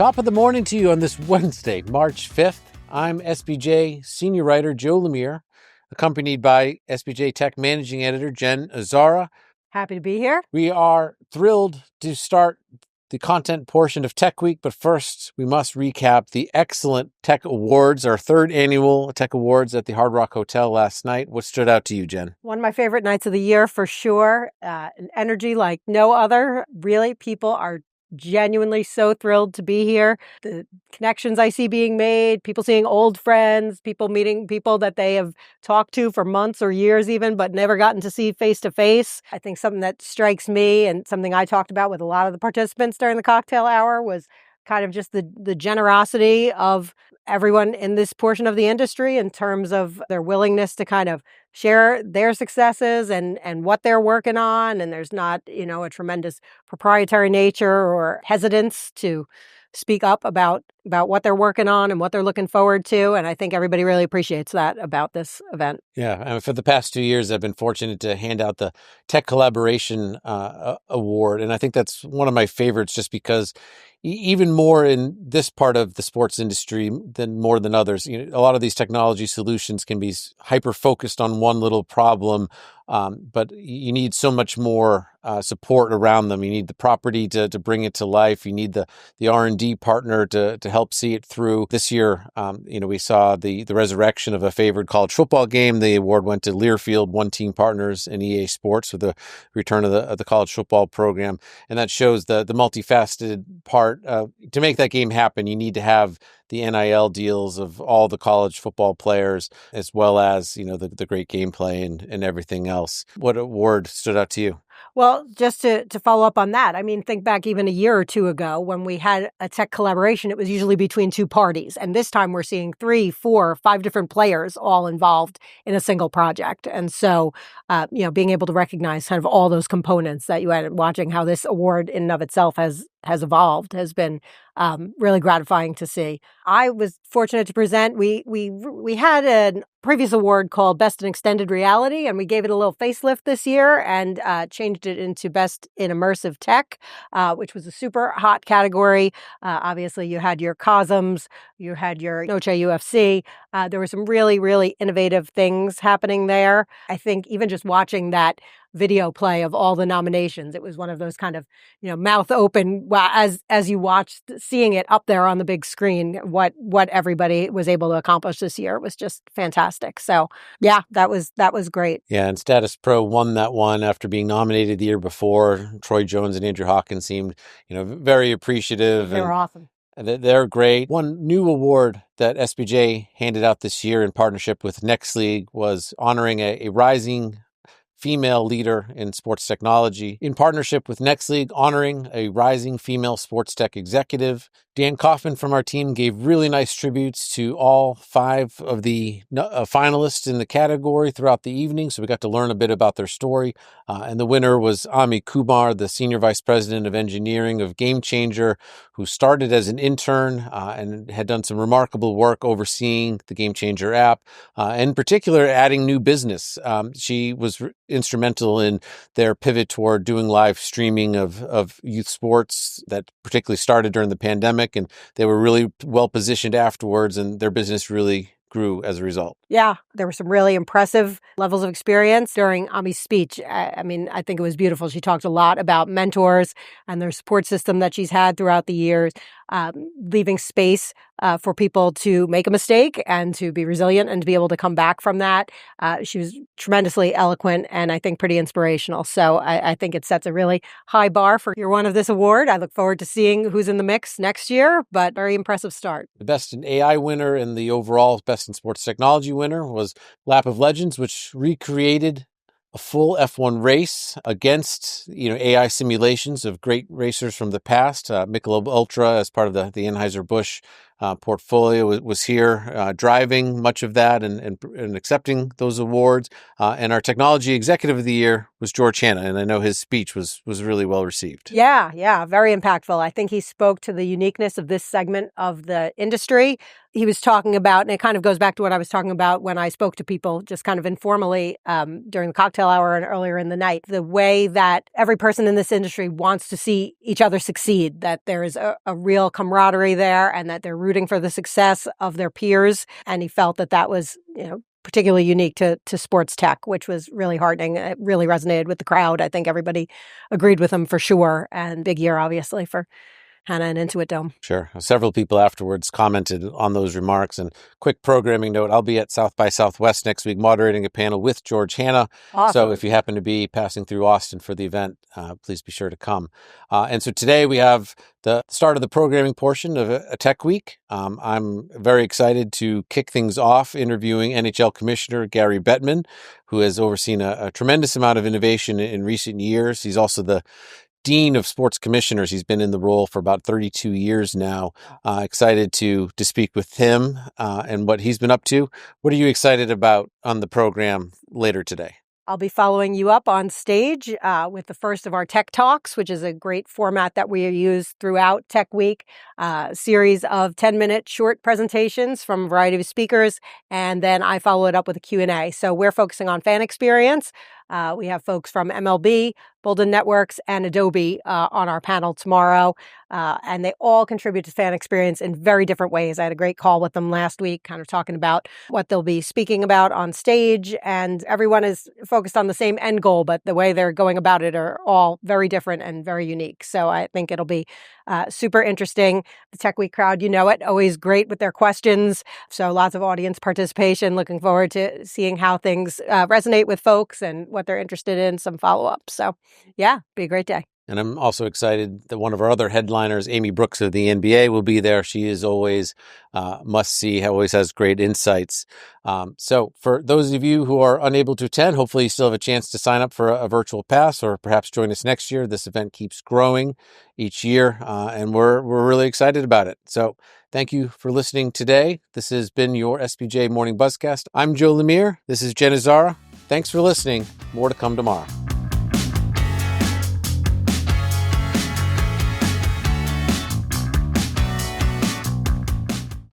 Top of the morning to you on this Wednesday, March 5th. I'm SBJ senior writer Joe Lemire, accompanied by SBJ Tech Managing Editor Jen Azara. Happy to be here. We are thrilled to start the content portion of Tech Week, but first we must recap the excellent Tech Awards, our third annual Tech Awards at the Hard Rock Hotel last night. What stood out to you, Jen? One of my favorite nights of the year for sure. An energy like no other. Really, people are genuinely so thrilled to be here. The connections I see being made, people seeing old friends, people meeting people that they have talked to for months or years even, but never gotten to see face to face. I think something that strikes me and something I talked about with a lot of the participants during the cocktail hour was kind of just the generosity of everyone in this portion of the industry in terms of their willingness to kind of share their successes and what they're working on. And there's not, a tremendous proprietary nature or hesitance to speak up about what they're working on and what they're looking forward to. And I think everybody really appreciates that about this event. Yeah, and for the past 2 years, I've been fortunate to hand out the Tech Collaboration Award. And I think that's one of my favorites just because even more in this part of the sports industry than more than others, a lot of these technology solutions can be hyper-focused on one little problem, but you need so much more support around them. You need the property to bring it to life. You need the R&D partner to help see it through. This year, we saw the resurrection of a favored college football game. The award went to Learfield, One Team Partners, and EA Sports with the return of the college football program. And that shows the multifaceted part. To make that game happen, you need to have the NIL deals of all the college football players, as well as, the great gameplay and everything else. What award stood out to you? Well, just to follow up on that, think back even a year or two ago when we had a tech collaboration, it was usually between two parties. And this time we're seeing 3, 4, 5 different players all involved in a single project. And so, being able to recognize kind of all those components that you had, watching how this award in and of itself has evolved has been really gratifying to see. I was fortunate to present. We had a previous award called Best in Extended Reality, and we gave it a little facelift this year and changed it into Best in Immersive Tech, which was a super hot category. Obviously, you had your Cosms, you had your Noche UFC. There were some really, really innovative things happening there. I think even just watching that video play of all the nominations, it was one of those kind of, mouth open as you watched, seeing it up there on the big screen, what everybody was able to accomplish this year was just fantastic. So yeah, that was great. Yeah, and Status Pro won that one after being nominated the year before. Troy Jones and Andrew Hawkins seemed, very appreciative. They were awesome. They're great. One new award that SBJ handed out this year in partnership with Next League was honoring a rising female leader in sports technology. In partnership with Next League, honoring a rising female sports tech executive. Dan Kaufman from our team gave really nice tributes to all 5 of the finalists in the category throughout the evening, so we got to learn a bit about their story. And the winner was Ami Kumar, the Senior Vice President of Engineering of Game Changer, who started as an intern and had done some remarkable work overseeing the Game Changer app, in particular adding new business. She was instrumental in their pivot toward doing live streaming of youth sports that particularly started during the pandemic, and they were really well positioned afterwards, and their business really grew as a result. Yeah, there were some really impressive levels of experience during Ami's speech. I think it was beautiful. She talked a lot about mentors and their support system that she's had throughout the years, leaving space for people to make a mistake and to be resilient and to be able to come back from that. She was tremendously eloquent and I think pretty inspirational. So I think it sets a really high bar for year one of this award. I look forward to seeing who's in the mix next year, but very impressive start. The Best in AI winner and the overall Best in Sports Technology winner was Lap of Legends, which recreated a full F1 race against, AI simulations of great racers from the past. Michelob Ultra as part of the Anheuser-Busch portfolio was here driving much of that and accepting those awards. And our technology executive of the year was George Hanna. And I know his speech was really well received. Yeah, very impactful. I think he spoke to the uniqueness of this segment of the industry. He was talking about, and it kind of goes back to what I was talking about when I spoke to people just kind of informally during the cocktail hour and earlier in the night, the way that every person in this industry wants to see each other succeed, that there is a real camaraderie there and that they're rooting for the success of their peers. And he felt that that was, particularly unique to sports tech, which was really heartening. It really resonated with the crowd. I think everybody agreed with him for sure. And big year, obviously, for Hannah and Intuit Dome. Sure. Several people afterwards commented on those remarks. And quick programming note, I'll be at South by Southwest next week moderating a panel with George Hanna. Awesome. So if you happen to be passing through Austin for the event, please be sure to come. And so today we have the start of the programming portion of a Tech Week. I'm very excited to kick things off interviewing NHL Commissioner Gary Bettman, who has overseen a tremendous amount of innovation in recent years. He's also the Dean of Sports Commissioners. He's been in the role for about 32 years now. Excited to speak with him and what he's been up to. What are you excited about on the program later today? I'll be following you up on stage with the first of our Tech Talks, which is a great format that we use throughout Tech Week, a series of 10-minute short presentations from a variety of speakers, and then I follow it up with a Q&A. So we're focusing on fan experience. We have folks from MLB, Bolden Networks, and Adobe on our panel tomorrow, and they all contribute to fan experience in very different ways. I had a great call with them last week, kind of talking about what they'll be speaking about on stage, and everyone is focused on the same end goal, but the way they're going about it are all very different and very unique. So I think it'll be super interesting. The Tech Week crowd, always great with their questions. So lots of audience participation. Looking forward to seeing how things resonate with folks and what they're interested in, some follow-up. So yeah, be a great day. And I'm also excited that one of our other headliners, Amy Brooks of the NBA, will be there. She is always must-see, always has great insights. So for those of you who are unable to attend, hopefully you still have a chance to sign up for a virtual pass or perhaps join us next year. This event keeps growing each year, and we're really excited about it. So thank you for listening today. This has been your SBJ Morning Buzzcast. I'm Joe Lemire. This is Jenna Zara. Thanks for listening. More to come tomorrow.